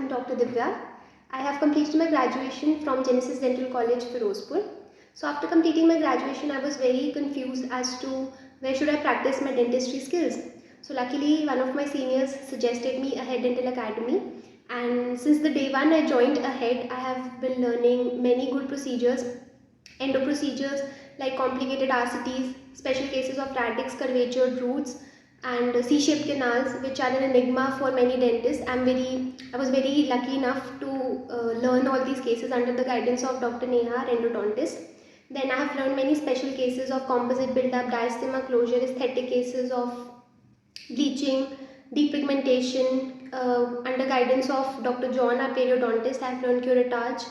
I'm Dr. Divya. I have completed my graduation from Genesis Dental College, Firozpur. So after completing my graduation, I was very confused as to where should I practice my dentistry skills. So luckily, one of my seniors suggested me A.H.E.A.D Dental Academy. And since the day one I joined A.H.E.A.D, I have been learning many good procedures, endo procedures like complicated RCTs, special cases of radix curvature roots, and C-shaped canals, which are an enigma for many dentists. I was very lucky enough to learn all these cases under the guidance of Dr. Neha, our endodontist. Then I have learned many special cases of composite buildup, diastema closure, aesthetic cases of bleaching, depigmentation. Under guidance of Dr. John, our periodontist, I have learned curettage,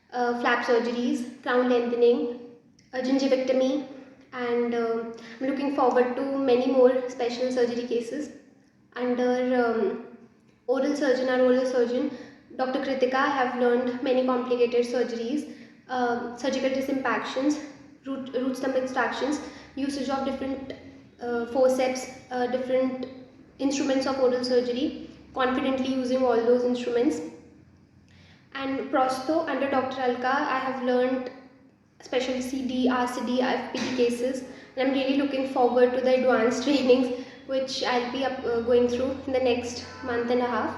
flap surgeries, crown lengthening, gingivectomy, and I'm looking forward to many more special surgery cases. Under our oral surgeon, Dr. Kritika, I have learned many complicated surgeries, surgical disimpactions, root stump extractions, usage of different forceps, different instruments of oral surgery, confidently using all those instruments. And prosto under Dr. Alka, I have learned special CD, RCD, IFPD cases, and I'm really looking forward to the advanced trainings which I'll be going through in the next month and a half.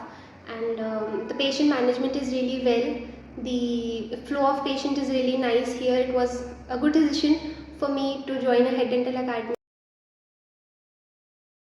And the patient management is really well. The flow of patient is really nice here. It was a good decision for me to join A.H.E.A.D Dental Academy.